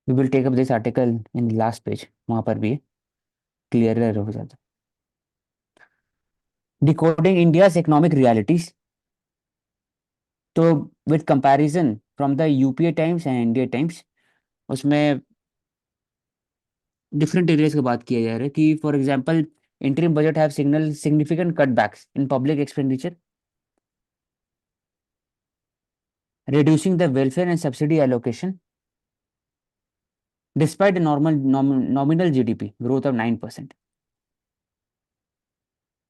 We will take up this article in last page, वहां पर भी क्लियर हो जाता है। Decoding India's economic realities. तो with comparison from the UPA times and India times, उसमें डिफरेंट एरियाज की बात किया जा रहा है कि for example interim budget have signal significant cutbacks in public expenditure, reducing the welfare and subsidy allocation despite a nominal GDP growth of 9%.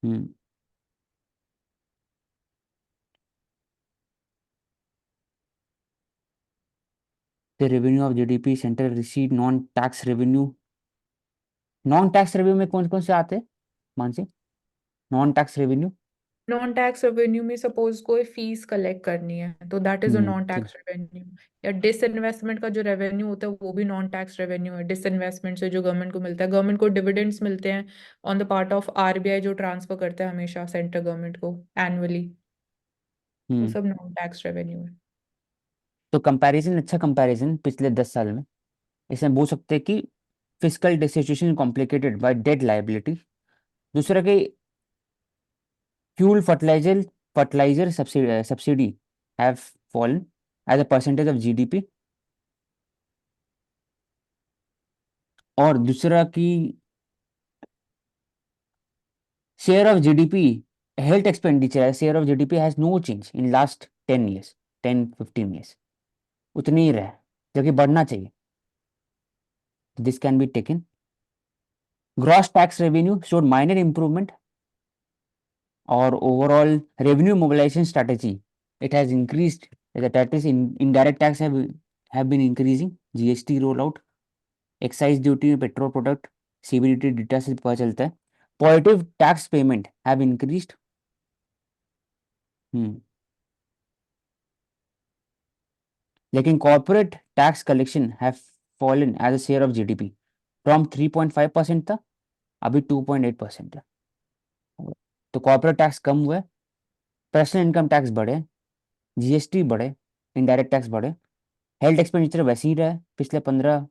Hmm. The revenue of GDP center receive non-tax revenue. Non-tax revenue में कौन कौन से आते हैं Mansi? Non-tax revenue. Non tax revenue में suppose कोई fees collect करनी है तो दैट इज अ नॉन ठीक। Tax revenue. या डिसइन्वेस्टमेंट का जो रेवेन्यू होता है वो भी नॉन टैक्स रेवेन्यू है। डिसइन्वेस्टमेंट से जो गवर्नमेंट को मिलता है, गवर्नमेंट को डिविडेंड्स मिलते हैं on the part of RBI जो ट्रांसफर करता है हमेशा सेंट्रल गवर्नमेंट को एनुअली। वो हम्म। सब नॉन टैक्स रेवेन्यू है। तो कंपैरिजन, अच्छा कंपैरिजन पिछले 10 साल में, इसमें बोल सकते हैं कि physical situation complicated by debt liability. दूसरा कि fuel fertiliser subsidy have fallen as a percentage of GDP. और दूसरा कि share of GDP, health expenditure as share of GDP has no change in last 10 years, 10-15 years. उतनी ही रहे, जबकि बढ़ना चाहिए। This can be taken. Gross tax revenue showed minor improvement, or overall revenue mobilization strategy, it has increased. That is, indirect tax have been increasing. GST rollout, excise duty में petrol product, CBDT data से पता चलता है. Positive tax payment have increased. Hmm लेकिन corporate tax collection have fallen as a share of GDP from 3.5% था, अभी 2.8% है। तो कॉर्पोरेट टैक्स कम हुआ है, पर्सनल इनकम टैक्स बढ़े, जीएसटी बढ़े, इनडायरेक्ट टैक्स बढ़े, हेल्थ एक्सपेंडिचर वैसे ही रहा है पिछले 15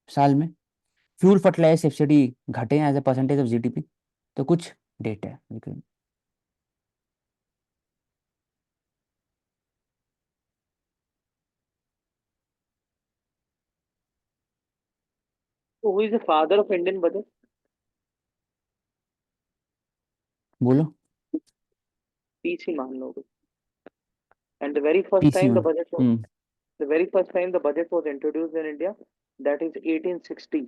साल में, फ्यूल फर्टिलाइजर सब्सिडी घटे as a percentage of GDP. तो कुछ डेटा है लेकिन। So who is the father of Indian budget? बोलो। PC मान लो। And the very first PC time में। the budget was hmm the very first time the budget was introduced in India, that is 1860.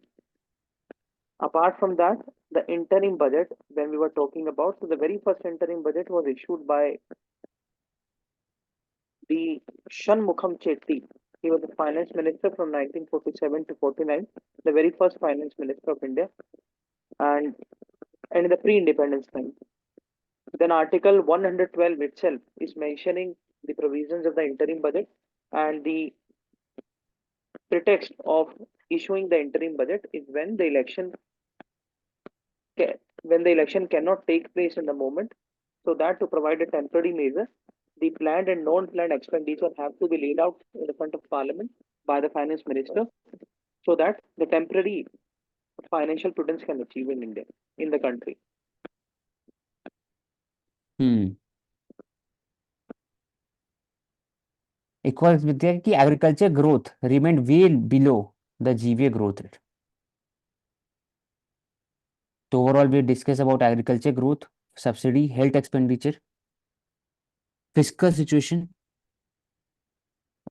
Apart from that, the interim budget, when we were talking about, so the very first interim budget was issued by the Shanmukham Chetty. He was the finance minister from 1947 to 49, the very first finance minister of India, and in the pre-independence time. Then Article 112 itself is mentioning the provisions of the interim budget, and the pretext of issuing the interim budget is when the election cannot take place in the moment, so that to provide a temporary measure, the planned and non-planned expenditure have to be laid out in the front of parliament by the finance minister, so that the temporary financial prudence can achieve in India, in the country. Hmm एक और विद्या कि agriculture growth remain way below the GVA growth rate. तो overall we discuss about agriculture growth, subsidy, health expenditure, physical situation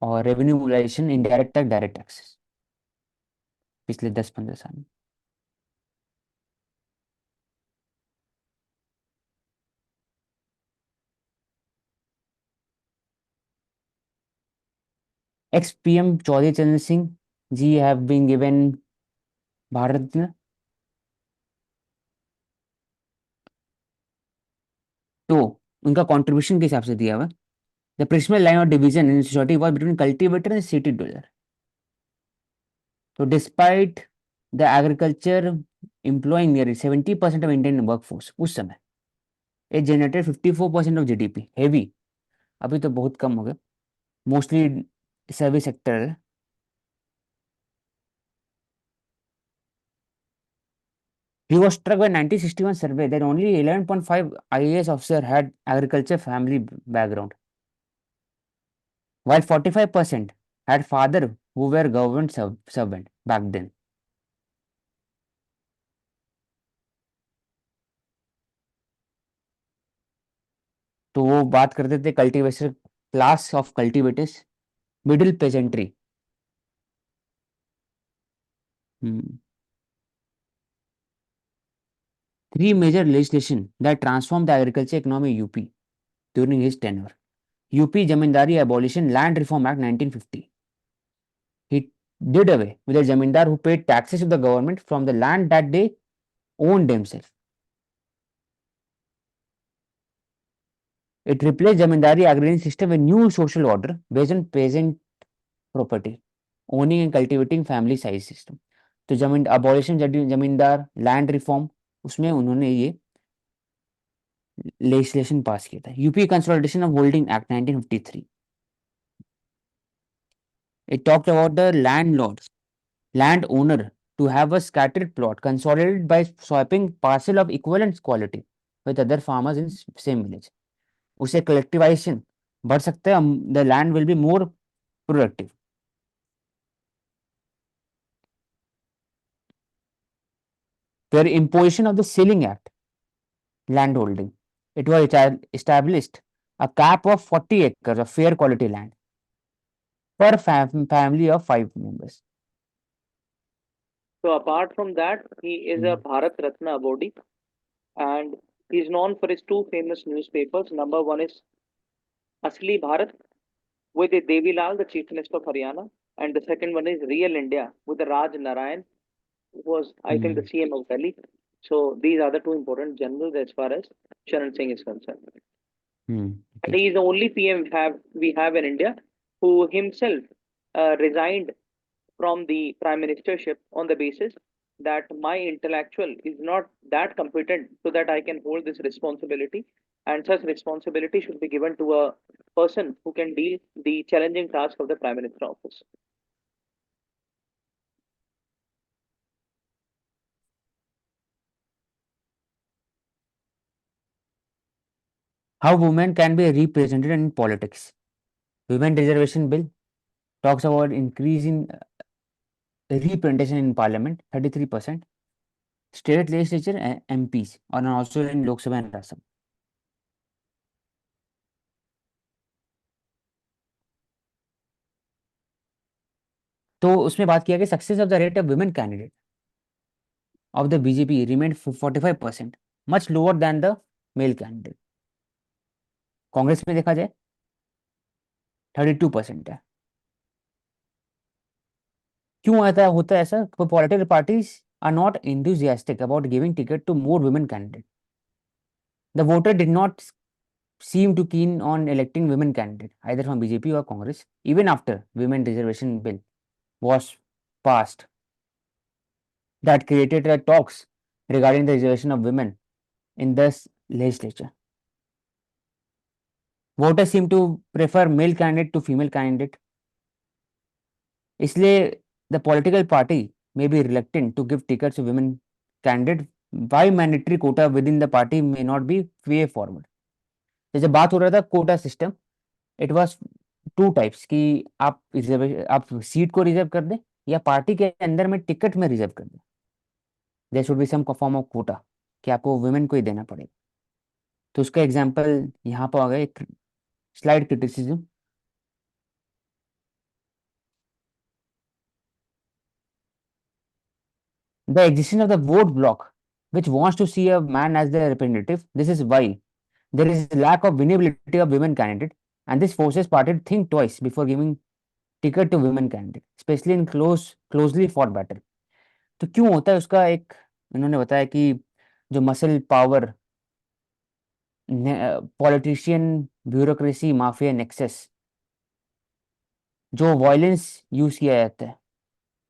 और revenue mobilisation, indirect tax, direct taxes पिछले 10-15 साल में। Ex PM Chaudhary Charan Singh ji have been given Bharat Ratna. तो उनका contribution के हिसाब से दिया हुआ, the principal line of division in society was between cultivator and city dweller. तो despite the agriculture employing nearly 70% of Indian workforce उस समय, it generated 54% of GDP, heavy. अभी तो बहुत कम हो गया, मोस्टली सर्विस सेक्टर है। He was struck by 1961 survey that only 11.5 IAS officer had agriculture family background, while 45% had father who were government servant back then. तो वो बात करते थे cultivation, class of cultivators, middle pageantry. Three major legislation that transformed the agriculture economy UP during his tenure. UP Jamindari Abolition Land Reform Act 1950. He did away with the zamindar who paid taxes to the government from the land that they owned themselves. It replaced zamindari agrarian system with new social order based on peasant property, owning and cultivating family size system. तो जमीन abolition जमींदार land reform, उसमें उन्होंने ये legislation पास किया था. UP consolidation of holding act 1953. It talked about the landowner to have a scattered plot consolidated by swapping parcel of equivalent quality with other farmers in same village. उसे collectivisation बढ़ सकता है, the land will be more productive. फिर imposition of the Ceiling Act, land holding. It was established a cap of 40 acres of fair quality land per family of 5 members. So apart from that, he is a Bharat Ratna awardee, and he is known for his two famous newspapers. Number one is Asli Bharat with the Devi Lal, the Chief Minister of Haryana, and the second one is Real India with the Raj Narayan, who was, I think, the CM of Delhi. So these are the two important generals as far as Charan Singh is concerned. And Okay. he is the only PM we have in India who himself resigned from the prime ministership on the basis that my intellectual is not that competent so that I can hold this responsibility, and such responsibility should be given to a person who can deal the challenging task of the prime minister office. How women can be represented in politics. Women Reservation Bill talks about increase in representation in parliament, 33%, state legislature MPs, and also in Lok Sabha and Rajya Sabha. तो उसमें बात किया कि success of the rate of women candidate of the BJP remain 45%, much lower than the male candidate. Congress में देखा जाए 32% है. क्यों ऐसा होता है? ऐसा political parties are not enthusiastic about giving ticket to more women candidate. The voter did not seem to keen on electing women candidate either from BJP or Congress even after women reservation bill was passed that created the talks regarding the reservation of women in the legislature. Voters seem to prefer male candidate to female candidate. इसलिए the political party may be reluctant to give tickets to women candidate. Why mandatory quota within the party may not be way forward. जैसे बात हो रहा था quota system, it was two types कि आप seat को reserve कर दें या पार्टी के अंदर में टिकट में रिजर्व कर दें. There should be some form of quota कि आपको वुमेन को ही देना पड़ेगा. तो उसका एग्जांपल यहाँ पर आ गया, एक slide criticism. The existence of the vote block which wants to see a man as their representative. This is why there is lack of winnability of women candidate, and this forces party to think twice before giving ticket to women candidate, especially in closely fought battle. तो क्यों होता है उसका एक इन्होंने बताया कि जो muscle power, politician, bureaucracy, mafia nexus, जो वायलेंस यूज किया जाता है,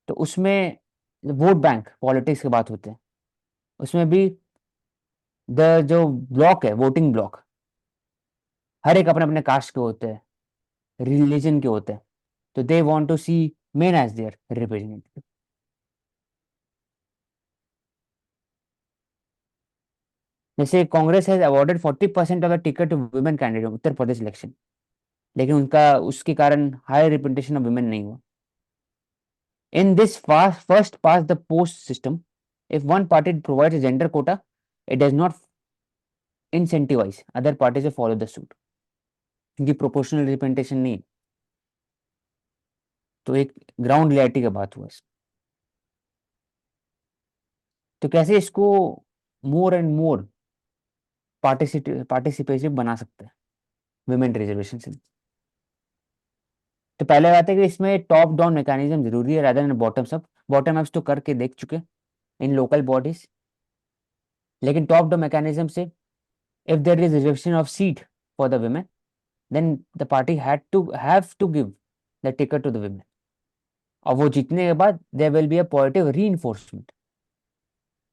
तो उसमें वोट बैंक पॉलिटिक्स की बात होते हैं, उसमें भी द जो ब्लॉक है, वोटिंग ब्लॉक, हर एक अपने अपने कास्ट के होते हैं, रिलीजन के होते हैं, तो they want to see men as their representative. जैसे Congress has awarded 40% of the ticket to women candidate Uttar Pradesh election, लेकिन उनका उसके कारण हाई रिप्रेजेंटेशन ऑफ वुमेन नहीं हुआ। In this first pass the post system, if one party provides a gender quota, it does not incentivize other parties to follow the suit, क्योंकि proportional representation नहीं। तो एक ग्राउंड रियलिटी का बात हुआ। तो कैसे इसको मोर एंड मोर पार्टिसिपेटिव बना सकते हैं वुमेन रिजर्वेशन से? तो पहले बात है कि इसमें टॉप डाउन मैकेनिज्म जरूरी है rather than bottoms up. Bottom ups तो करके देख चुके इन लोकल बॉडीज, लेकिन टॉप डाउन मैकेनिज्म से if there is reservation of seat for the women, then the party have to give the ticket to the women, और वो जीतने के बाद there will be a positive reinforcement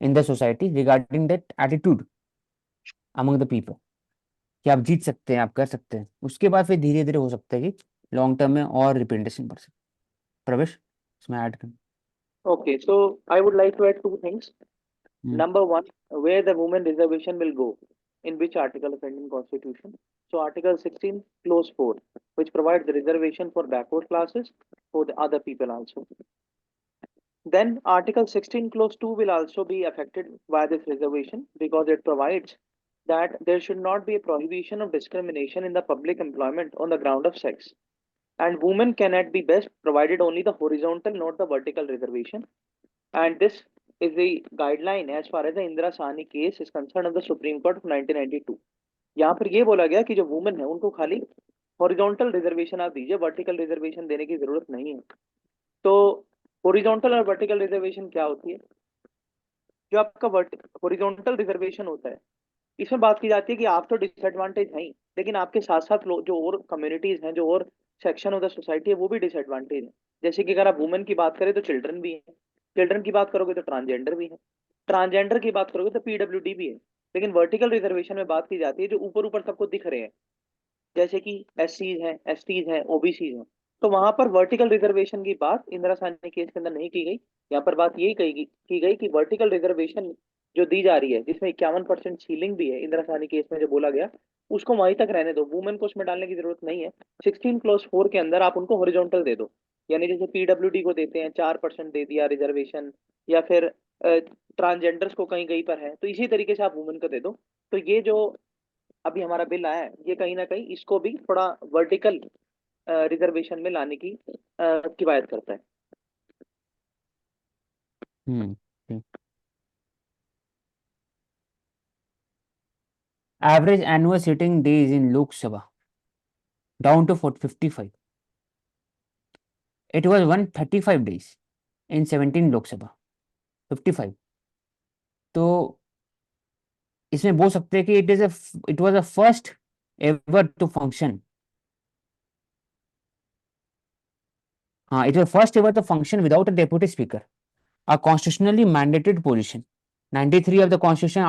in the society regarding that attitude among the people कि आप जीत सकते हैं, आप कर सकते हैं। उसके बाद फिर धीरे धीरे हो सकता है कि लॉन्ग टर्म में और रिप्रेजेंटेशन बढ़ सकते। प्रवेश इसमें ऐड कर। Okay, so I would like to add two things. Hmm Number one, where the women reservation will go, in which article of Indian Constitution? So Article 16, Clause 4, which provides the reservation for backward classes for the other people also. Then Article 16, Clause 2 will also be affected by this reservation because it provides that there should not be a prohibition of discrimination in the public employment on the ground of sex. And women cannot be best provided only the horizontal, not the vertical reservation. And this is the guideline as far as the Indira Sahni case is concerned of the Supreme Court of 1992. यहाँ पर ये बोला गया कि जो women है उनको खाली हॉरिजॉन्टल रिजर्वेशन आप दीजिए, वर्टिकल रिजर्वेशन देने की जरूरत नहीं है। तो हॉरिजॉन्टल और वर्टिकल रिजर्वेशन क्या होती है? जो आपका हॉरिजॉन्टल रिजर्वेशन होता है, इसमें बात की जाती है कि आप तो डिसएडवांटेज हैं ही, लेकिन आपके साथ साथ जो और कम्युनिटीज हैं, जो और सेक्शन ऑफ द सोसाइटी है, वो भी डिसएडवांटेज है। जैसे कि अगर आप वुमेन की बात करें तो चिल्ड्रन भी है, चिल्ड्रन की बात करोगे तो ट्रांसजेंडर भी है, ट्रांसजेंडर की बात करोगे तो पीडब्ल्यूडी भी है। लेकिन वर्टिकल रिजर्वेशन में बात की जाती है जो ऊपर ऊपर सबको दिख रहे हैं, जैसे कि एससीज हैं, एसटीज हैं, ओबीसीज हैं। तो वहां पर वर्टिकल रिजर्वेशन की बात इंदिरा साहनी केस के अंदर नहीं की गई। यहाँ पर बात यही की गई कि वर्टिकल रिजर्वेशन जो दी जा रही है, जिसमें 51% सीलिंग भी है इंदिरा साहनी केस में जो बोला गया, उसको वहीं तक रहने दो, वुमेन को उसमें डालने की जरूरत नहीं है। 16 क्लॉज 4 के अंदर आप उनको हॉरिजॉन्टल दे दो, यानी जैसे पीडब्ल्यूडी को देते हैं 4% दे दिया रिजर्वेशन, या फिर ट्रांसजेंडर्स को कहीं कहीं पर है, तो इसी तरीके से आप वुमेन को दे दो। तो ये जो अभी हमारा बिल आया है, ये कहीं ना कहीं इसको भी थोड़ा वर्टिकल रिजर्वेशन में लाने की किफायत करता है। Hmm average annual sitting days in Lok Sabha down to 55। It was 135 days in 17 Lok Sabha, 55। तो इसमें बोल सकते हैं कि it was a first ever to function. हाँ, it was first ever to function without a deputy speaker, a constitutionally mandated position. 93 of the Constitution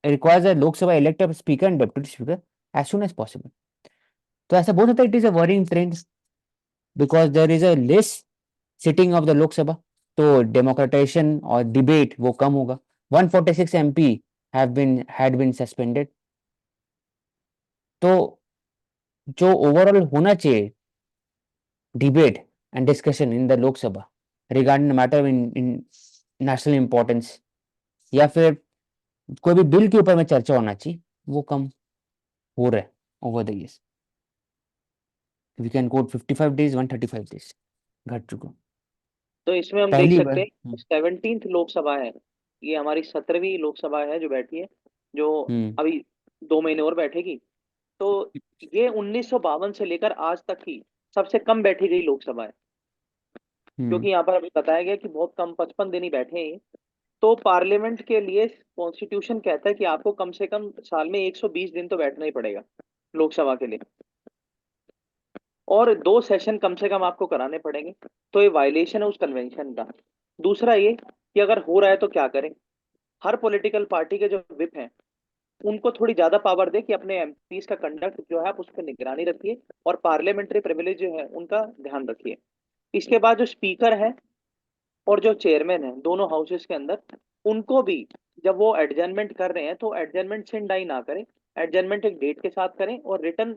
requires a Lok Sabha elect a speaker and deputy speaker as soon as possible. तो ऐसा बोल सकता है it is a worrying trend because there is a less sitting of the Lok Sabha, तो democratisation और debate वो कम होगा। 146 MP had been suspended। तो जो ओवरऑल होना चाहिए debate and discussion in the Lok सभा regarding matter in national importance, या फिर कोई भी बिल के ऊपर में चर्चा होना चाहिए, वो कम हो रहा है over the years. We can quote 55 days, 135 days घट चुका तो इसमें हम देख पहली सकते बार। हैं 17th लोकसभा है, ये हमारी 17वीं लोकसभा है जो बैठी है, जो हम्म अभी 2 महीने और बैठेगी। तो ये 1952 से लेकर आज तक की सबसे कम बैठी गई लोकसभा है, हम्म क्योंकि यहाँ पर अभी बताया गया कि बहुत कम 55 दिन ही बैठे हैं। तो पार्लियामेंट के लिए कॉन्स्टिट्यूशन कहता है कि आपको कम से कम साल में 120 दिन तो बैठना ही पड़ेगा लोकसभा के लिए, और 2 सेशन कम से कम आपको कराने पड़ेंगे। तो ये वायलेशन है उस कन्वेंशन का। दूसरा ये कि अगर हो रहा है तो क्या करें, हर पॉलिटिकल पार्टी के जो विप हैं उनको थोड़ी ज्यादा पावर दे कि अपने एमपीज का कंडक्ट जो है आप उस पर निगरानी रखिए, और पार्लियामेंट्री प्रिविलेज जो है उनका ध्यान रखिए। इसके बाद जो स्पीकर है और जो चेयरमैन है दोनों हाउसेस के अंदर, उनको भी जब वो एडजर्नमेंट कर रहे हैं तो एडजर्नमेंट सिन डाई ना करें, एडजर्नमेंट एक डेट के साथ करें और रिटर्न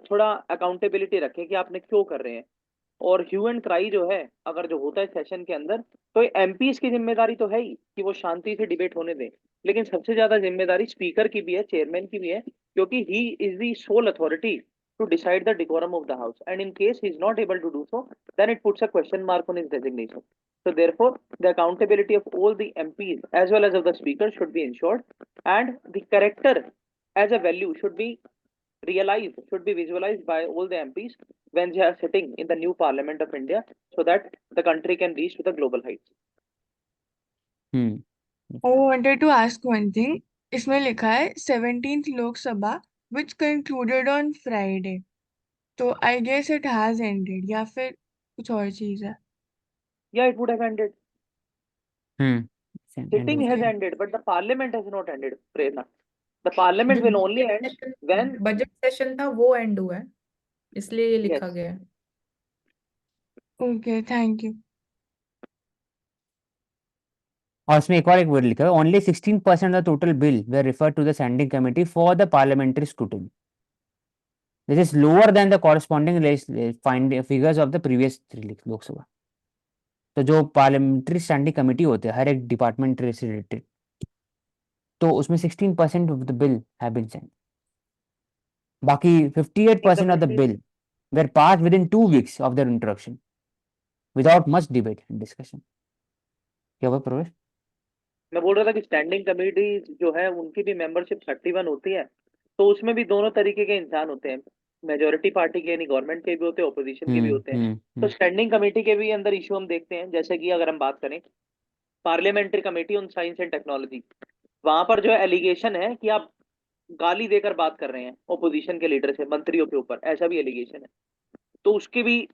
थोड़ा अकाउंटेबिलिटी रखें कि आपने क्यों कर रहे हैं। और ह्यू एंड क्राई जो है अगर जो होता है सेशन के अंदर, तो एमपीज की जिम्मेदारी तो है ही कि वो शांति से डिबेट होने दें, लेकिन सबसे ज्यादा जिम्मेदारी स्पीकर की भी है, चेयरमैन की भी है, क्योंकि he is the soul authority to decide the decorum of the house, and in case he is not able to do so, then it puts a question mark on his designation. So therefore the accountability of all the MPs as well as of the speaker should be ensured, and the character as a value should be realized, should be visualized by all the MPs when they are sitting in the new Parliament of India, so that the country can reach to the global heights. Hmm. I wanted to ask one thing. इसमें लिखा है 17th Lok Sabha which concluded on Friday. तो I guess it has ended या फिर कुछ और चीज है. Yeah, it would have ended. Hmm. Sitting has Okay. ended, but the Parliament has not ended, Prerna. The Parliament जो will only end when, budget session था वो एंड हुआ है, इसलिए ये लिखा yes. गया है। Okay, thank you. और इसमें एक और एक वर्ड लिखा है, only 16% of the total bill we refer to the standing committee for the parliamentary scrutiny. This is lower than the corresponding figures of the previous Lok Sabha. तो जो पार्लियामेंट्री स्टैंडिंग कमेटी होते हैं हर एक डिपार्टमेंट से रिलेटेड, तो उसमें 16% of the bill have been sent. बाकी 58% of the committee, bill were pass within 2 weeks of their introduction without much debate and discussion. क्या हुआ प्रवेश? मैं बोल रहा था कि स्टैंडिंग कमेटी जो है उनकी भी मेंबरशिप 31 होती है, तो उसमें भी दोनों तरीके के इंसान होते हैं, मेजोरिटी पार्टी के यानी गवर्नमेंट के भी होते हैं, ऑपोजिशन के भी होते हैं। तो स्टैंडिंग कमेटी के भी अंदर इशू हम देखते हैं, जैसे कि अगर हम बात करें parliamentary committee on science and technology, वहां पर जो एलिगेशन है कि आप गाली देकर बात कर रहे हैं ओपोजिशन के लीडर से, मंत्रियों के ऊपर, ऐसा भी एलिगेशन है। तो उसकी भी,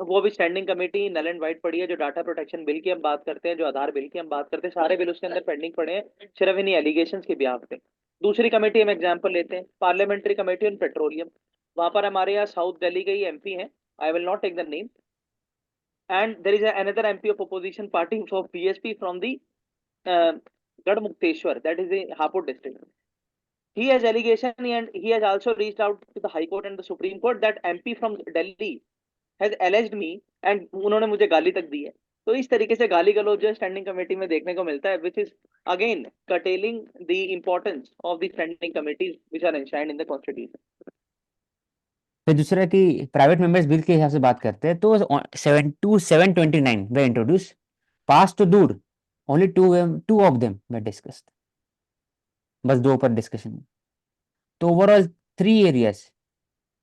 वो भी standing committee null and void पड़ी है। जो डाटा प्रोटेक्शन बिल की हम बात करते हैं, जो आधार बिल की हम बात करते हैं, सारे बिल उसके अंदर पेंडिंग पड़े हैं सिर्फ इन्हीं एलिगेशन के बिहाफ पे। दूसरी कमेटी हम एग्जाम्पल लेते हैं, पार्लियामेंट्री कमेटी ऑन पेट्रोलियम। वहां पर हमारे यहाँ साउथ दिल्ली के ही एमपी हैं, I will not take the name, and there is another MP of opposition party of BSP from the Garhmukteshwar, that is the Hapur district. He has allegation and he has also reached out to the High Court and the Supreme Court that MP from Delhi has alleged me, and उन्होंने मुझे गाली तक दी है। तो इस तरीके से गाली गलौज जो स्टैंडिंग कमेटी में देखने को मिलता है, which is again curtailing the importance of the standing committees which are enshrined in the constitution. फिर दूसरा कि प्राइवेट मेंबर्स बिल के हिसाब से बात करते हैं तो 7 to 729 वे इंट्रोड्यूस, पास तो दूर, only two of them we discussed, बस दो पर डिस्कशन। तो overall 3 areas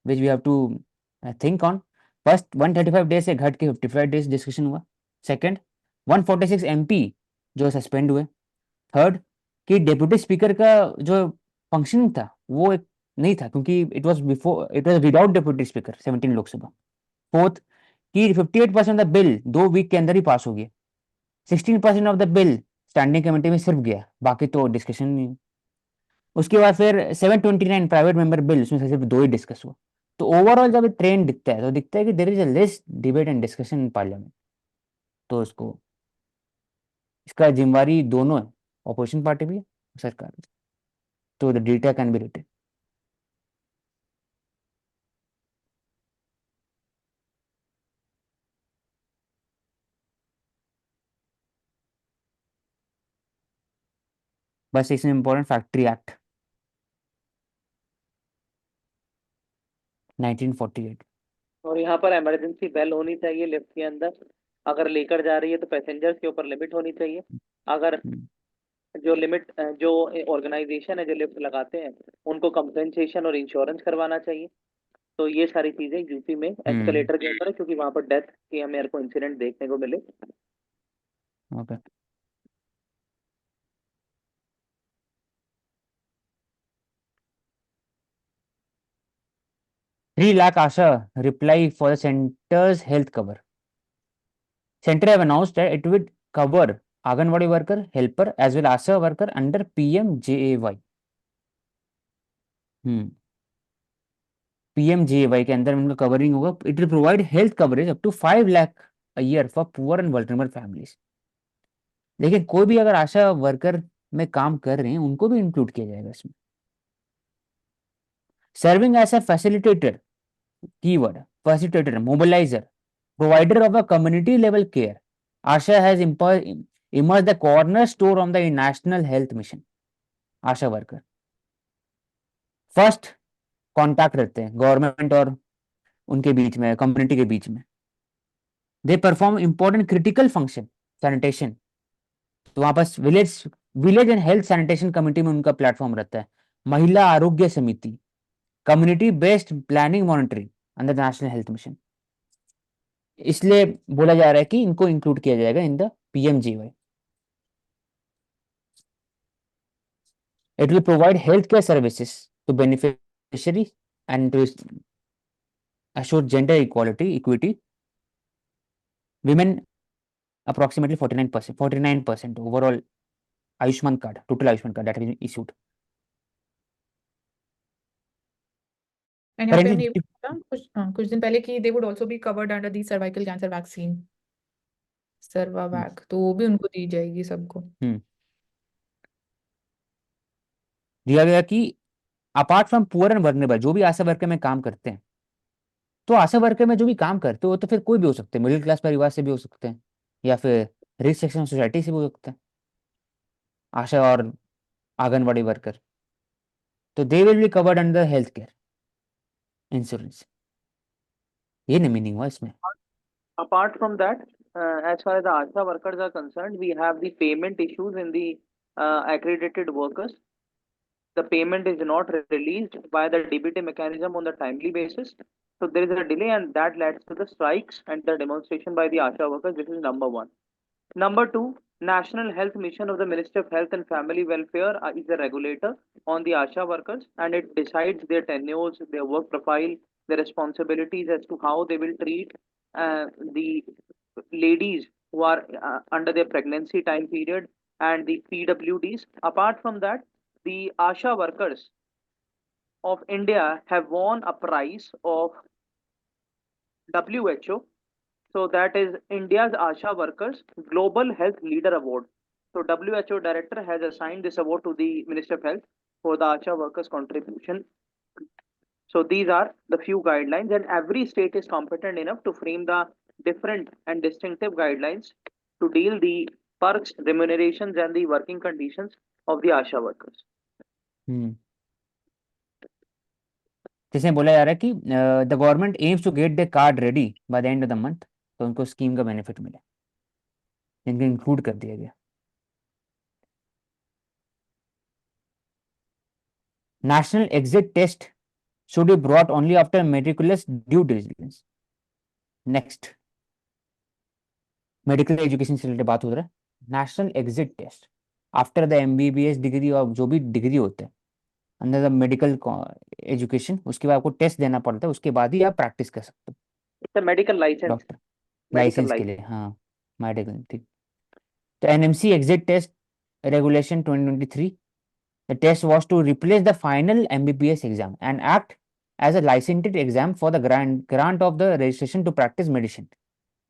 which we have to think on. First, 135 days से घट के 55 डेज डिस्कशन हुआ। सेकंड, 146 MP जो सस्पेंड हुए। थर्ड, कि डेप्यूटी स्पीकर का जो फंक्शन था वो एक नहीं था, क्योंकि it was without deputy speaker 17 Lok Sabha. Fourth, कि 58% ऑफ द बिल 2 week के अंदर ही पास हो गया। 16% of the bill standing committee में सिर्फ गया, बाकी तो डिस्कशन नहीं। उसके बाद फिर 729 प्राइवेट मेंबर बिल, उसमें से सिर्फ 2 ही डिस्कस हुआ। तो ओवरऑल जब ट्रेंड दिखता है तो दिखता है कि there is a less debate and discussion in parliament. तो इसका जिम्मेवारी दोनों है, ऑपोजिशन पार्टी भी है, सरकार भी। तो the data can be written. बस इसमें इंपॉर्टेंट फैक्ट्री एक्ट 1948। और यहाँ पर इमरजेंसी बेल होनी चाहिए लिफ्ट के अंदर, अगर लेकर जा रही है तो पैसेंजर्स के ऊपर लिमिट होनी चाहिए। अगर जो लिमिट, जो ऑर्गेनाइजेशन है जो लिफ्ट लगाते हैं, उनको कंपनसेशन और इंश्योरेंस करवाना चाहिए। तो ये सारी चीजें यूपी में एस्केलेटर के ऊपर है, क्योंकि वहां पर डेथ के मेरे को इंसिडेंट देखने को मिले। Okay. 3 lakh ASHA reply for the center's health cover. Center have announced that it would cover Anganwadi worker, helper as well as ASHA worker under PMJAY. PMJAY के अंदर उनका कवरिंग होगा। It will provide health coverage up to 5 lakh a year for poor and vulnerable families. लेकिन कोई भी अगर आशा worker में काम कर रहे हैं उनको भी इंक्लूड किया जाएगा इसमें। Serving as a facilitator, keyword facilitator, mobiliser, provider of a community level care. ASHA has emerged the cornerstone on the national health mission. Asha worker first contact रहते हैं गवर्नमेंट और उनके बीच में, कम्युनिटी के बीच में। They perform important critical function, sanitation, तो वहां पर village village and health sanitation committee में उनका प्लेटफॉर्म रहता है। महिला आरोग्य समिति, community based planning monitoring under national health mission. इसलिए बोला जा रहा है कि इनको इंक्लूड किया जाएगा in the PMGY. It will provide healthcare services to beneficiaries and to assure gender equity. Women approximately 49% overall Ayushman card, total Ayushman card that has been issued. And यहाँ पे हमने Currently, कुछ दिन पहले कि they would also be covered under the cervical cancer vaccine, Cervavac, तो वो भी उनको दी जाएगी सबको। दिया गया कि apart from poor and vulnerable, जो भी आशा वर्कर में काम करते हैं, तो आशा वर्कर में जो भी काम करते हो तो फिर कोई भी हो सकते हैं, मिडिल क्लास परिवार से भी हो सकते हैं या फिर रिच सेक्शन सोसाइटी से भी हो सकते हैं, आशा और आंगनवाड़ी वर्कर। तो they will be covered under health care insurance. ये नहीं मीनिंग हुआ इसमें। Apart from that, as far as the ASHA workers are concerned, we have the payment issues in the accredited workers. The payment is not released by the DBT mechanism on the timely basis. So there is a delay, and that leads to the strikes and the demonstration by the ASHA workers. This is number one. Number two, National Health Mission of the Ministry of Health and Family Welfare is the regulator on the ASHA workers, and it decides their tenures, their work profile, their responsibilities as to how they will treat the ladies who are under their pregnancy time period and the PWDs. Apart from that, the ASHA workers of India have won a prize of WHO. So that is India's ASHA Workers Global Health Leader Award. So WHO director has assigned this award to the Minister of Health for the ASHA workers contribution. So these are the few guidelines, and every state is competent enough to frame the different and distinctive guidelines to deal the perks, remunerations, and the working conditions of the ASHA workers. जैसे बोला जा रहा है कि the government aims to get the card ready by the end of the month, तो उनको scheme का benefit मिले, इनको इंक्लूड कर दिया गया। National exit test should be brought only after meticulous due diligence. Next, medical education से related बात हो रहा है। National exit test after the MBBS degree और जो भी डिग्री होते हैं अंदर द मेडिकल एजुकेशन, उसके बाद आपको टेस्ट देना पड़ता है, उसके बाद ही आप प्रैक्टिस कर सकते हो। It's a medical license. Doctor Medical licence के license. लिए, हाँ मेडिकल, ठीक। तो NMC exit test regulation 2023, the test was to replace the final MBBS exam and act as a licensed exam for the grant of the registration to practice medicine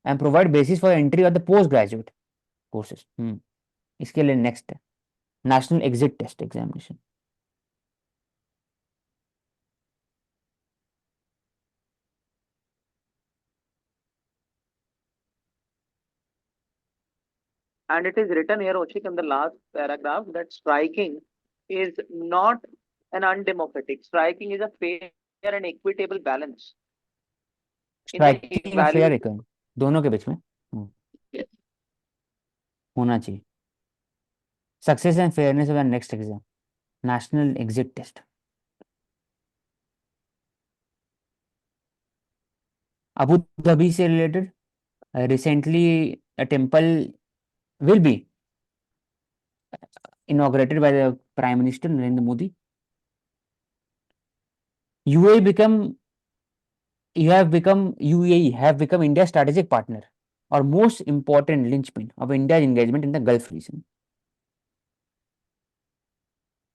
and provide basis for entry of the postgraduate courses. इसके लिए next है national exit test examination. And it is written here, Oshik, in the last paragraph that striking is not an undemocratic. Striking is a fair and equitable balance in the striking या fair evaluation. दोनों के बीच में होना चाहिए। Success and fairness of the next exam, national exit test. Abu Dhabi से related recently a temple will be inaugurated by the Prime Minister Narendra Modi. UAE have become India's strategic partner or most important linchpin of India's engagement in the Gulf region.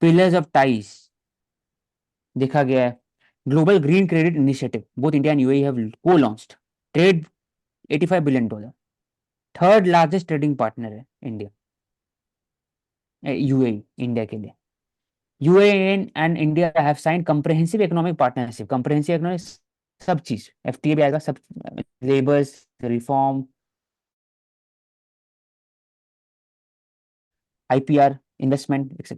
Pillars of ties देखा गया है। Global Green Credit Initiative, both India and UAE have co-launched. Trade $85 billion, third largest trading partner है India. UAE India के लिए। UAE and India have sign comprehensive economic partnership. Comprehensive economic सब चीज, FTA भी आएगा, सब labours reform, IPR, investment,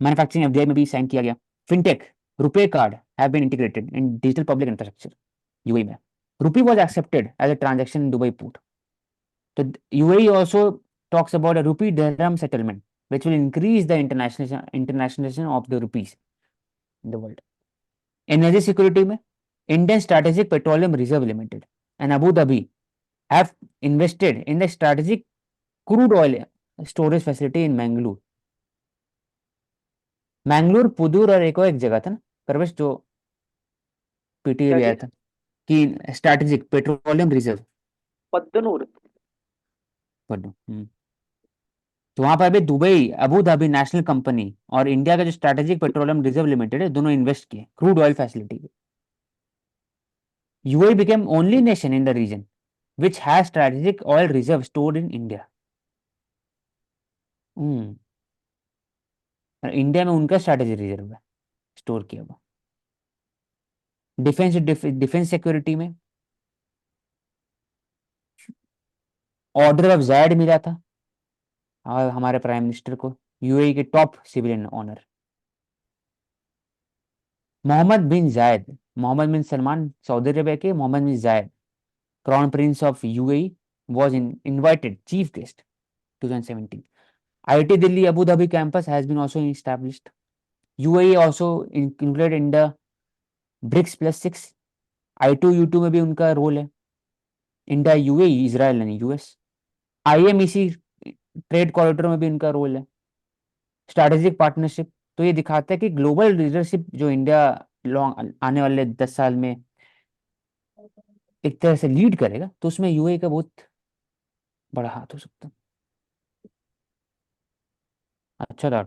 manufacturing FDI में भी साइन किया गया। Fintech, RuPay card have been integrated in digital public infrastructure UAE में। Rupee was accepted as a transaction in Dubai port. तो UAE also talks about a rupee dirham settlement which will increase the internationalization of the rupees in the world. Energy security में Indian Strategic Petroleum Reserve Limited and Abu Dhabi have invested in the strategic crude oil storage facility in Mangalore. Mangalore, Pudur और एक जगह था ना प्रवेश, जो PTA क्या भी आया चीज? था कि स्ट्रैटेजिक पेट्रोलियम रिजर्व। पद्दनूर। पढ़ो। तो वहां पर अभी Dubai, Abu Dhabi national company और इंडिया का जो स्ट्रैटेजिक पेट्रोलियम रिजर्व लिमिटेड है, दोनों इन्वेस्ट किए crude oil facility. UAE became only nation in the region which has strategic oil reserve stored in India. India में उनका स्ट्रैटेजिक रिजर्व है store किया हुआ। डिफेंस डिफेंस सिक्योरिटी में ऑर्डर ऑफ जैड मिला था और हमारे प्राइम मिनिस्टर को, यूएई के top civilian honour. Mohammed bin Zayed, Mohammed bin Salman Saudi Arabia के मोहम्मद बिन जायद, Crown Prince of UAE, was invited chief guest 2017. IIT Delhi Abu Dhabi campus has been also established. UAE also included in the BRICS plus 6. I2U2 में भी उनका role है। India, UAE, Israel and US. IMEC trade corridor में भी उनका role है। Strategic partnership, तो ये दिखाता है कि ग्लोबल लीडरशिप जो इंडिया लॉन्ग आने वाले 10 साल में एक तरह से लीड करेगा, तो उसमें यूएई का बहुत बड़ा हाथ हो सकता है। अच्छा था।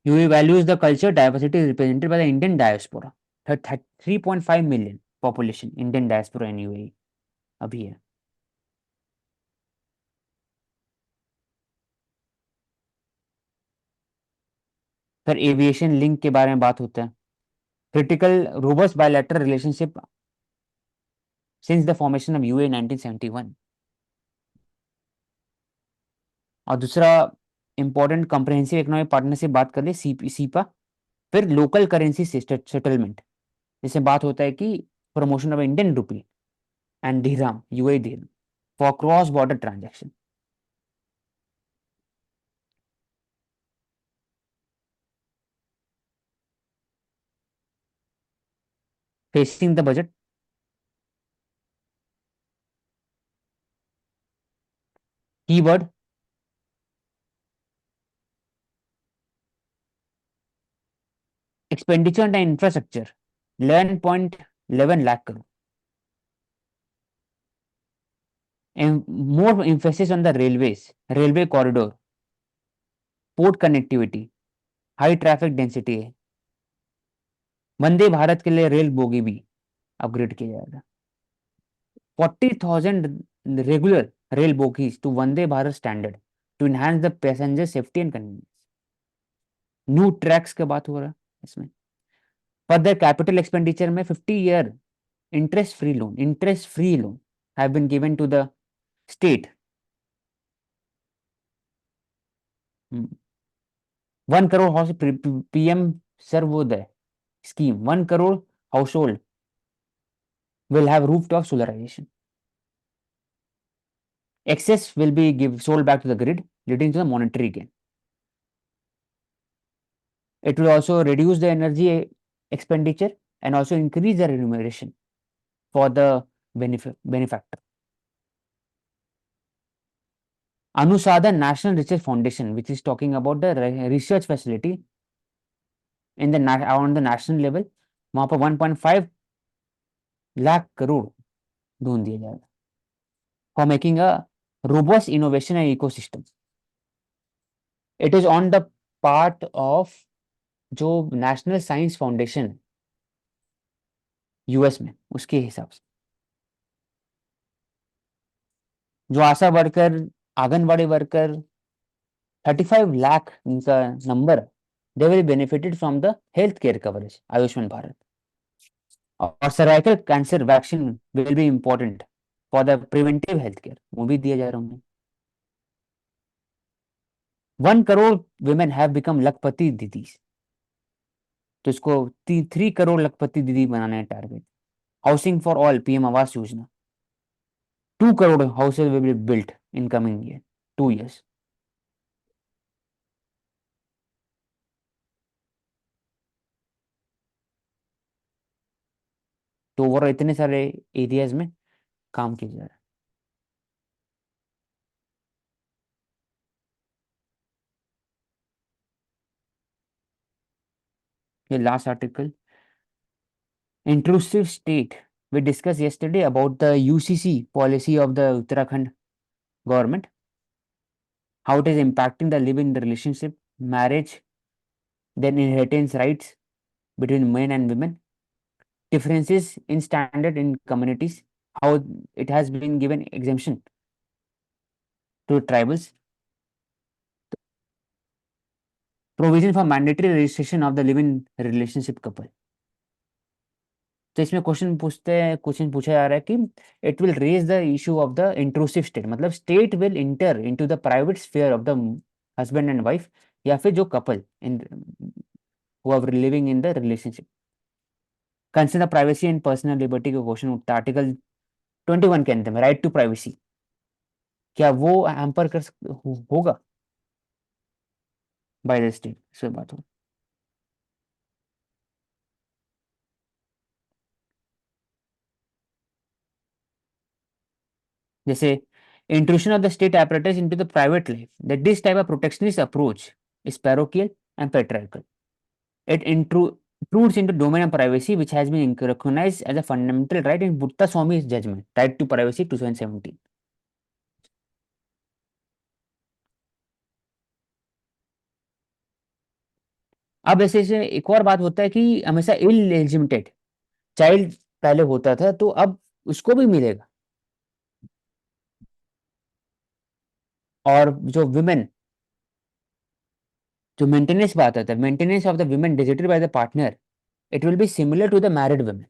UAE values the culture diversity represented by the Indian diaspora. 3.5 million population Indian diaspora in UAE अभी है। फिर एविएशन लिंक के बारे में बात होता है। Critical robust bilateral relationship since the formation of UAE 1971। और दूसरा इंपॉर्टेंट कॉम्प्रिहेंसिव इकोनॉमिक पार्टनरशिप बात कर ले, सीपा। फिर लोकल करेंसी सेटलमेंट, जिसमें बात होता है कि promotion of Indian rupee and dirham, UAE dirham for cross border transaction. Facing the budget, keyword expenditure on infrastructure 11.11 lakh crore. And more emphasis on the railways, railway corridor, port connectivity, high traffic density है। वंदे भारत के लिए rail bogie भी upgrade किया जाएगा। 40,000 regular rail bogies to Vande Bharat standard to enhance the passenger safety and convenience. New tracks की बात हो रहा है इसमें। फर्दर कैपिटल एक्सपेंडिचर में 50 year interest free loan have been given to the state। 1 crore house PM Sarvodaya scheme, 1 crore household will have rooftop solarization। Excess will be sold back to the grid, leading to the monetary gain। It will also reduce the energy expenditure and also increase the remuneration for the benefactor। Anusadhan National Research Foundation, which is talking about the research facility in the on the national level, वहां पर 1.5 लाख करोड़ ढूंढ दिया जाएगा। for making a robust innovation and ecosystem. It is on the part of जो National Science Foundation US में, उसके हिसाब से जो ASHA worker, anganwadi worker 35 lakh इनका number, they will benefited from the health care coverage Ayushman Bharat. और cervical cancer vaccine will be important for the preventive health care, वो भी दिया जा रहा है. 1 करोड़ women have become लखपति दीदी, तो इसको 3 करोड़ लखपति दीदी बनाना है target. Housing for all PM Awas Yojana, 2 crore houses will be built in coming year 2 years. तो ओवरऑल इतने सारे एरियाज में काम किया जा रहा है. ये last article, inclusive state. We discussed yesterday about the UCC policy of the Uttarakhand government, how it is impacting the living relationship, marriage, then inheritance rights between men and women, differences in standard in communities, how it has been given exemption to tribals, provision for mandatory registration of the living relationship couple. तो इसमें question पूछा जा रहा है कि it will raise the issue of the intrusive state, मतलब state will enter into the private sphere of the husband and wife, या फिर जो couple in who are living in the relationship. Concern privacy and personal liberty का question उठता है article 21 के अंदर में, राइट टू प्राइवेसी, क्या वो हैम्पर होगा बाय द स्टेट, इस पे बात हो. जैसे intrusion of the state apparatus into the private life, that this type of protectionist approach is parochial and patriarchal. It intrudes into domain of privacy which has been recognized as a fundamental right in Buddha Swami's judgment, Right to Privacy 2017. अब ऐसे ऐसे एक और बात होता है कि हमेशा इललेजिटिमेट चाइल्ड पहले होता था, तो अब उसको भी मिलेगा. और जो विमेन, जो मेंटेनेंस बात आता है, maintenance of the women deserted by the partner, it will be similar to the married women.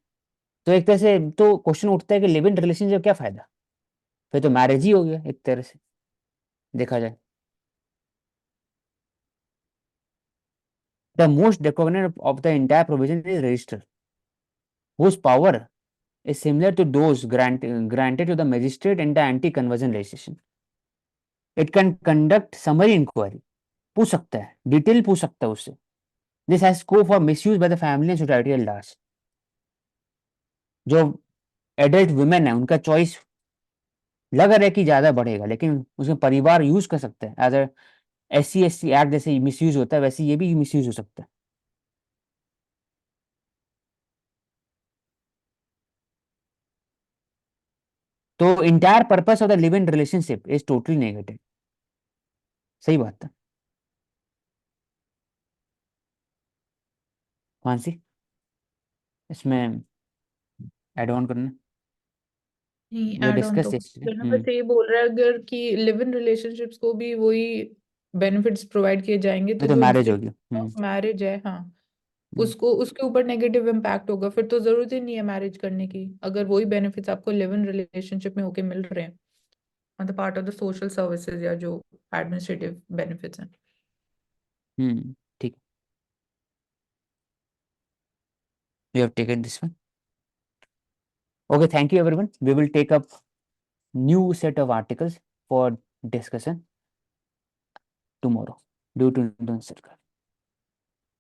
तो एक तरह से तो क्वेश्चन उठता है कि लिव इन रिलेशनशिप क्या फायदा, फिर तो मैरिज ही हो गया एक तरह से देखा जाए. The most decognizant of the entire provision is register, whose power is similar to those granted to the magistrate in the anti-conversion legislation. It can conduct summary inquiry, पूछ सकता है, डिटेल पूछ सकता है उससे. This has scope for misuse by the family and society at large. जो adult women है उनका चॉइस लग रहा है कि ज्यादा बढ़ेगा, लेकिन उसमें परिवार यूज कर सकता है एज अ SC/ST एक्ट जैसे मिसयूज होता है, वैसे ये भी मिसयूज हो सकता है. तो entire purpose of the live in relationship is totally negative. सही बात है मानसी, इसमें एड ऑन करना. नहीं, वी एड ऑन तो डिस्कस करना, बस ये बोल रहा है अगर कि लिव इन रिलेशनशिप्स को भी वही बेनिफिट्स प्रोवाइड किए जाएंगे तो ये तो जो मैरिज होगी. मैरिज है, हाँ, उसको उसके ऊपर नेगेटिव इम्पैक्ट होगा. फिर तो जरूरत ही नहीं है मैरिज करने की, अगर वही बेनिफिट्स आपको लिव इन रिलेशनशिप में होके मिल रहे हैं on the part of the social services या जो एडमिनिस्ट्रेटिव बेनिफिट्स हैं. ठीक. You have taken this one. Okay, thank you everyone. We will take up new set of articles for discussion tomorrow due to Sarkar.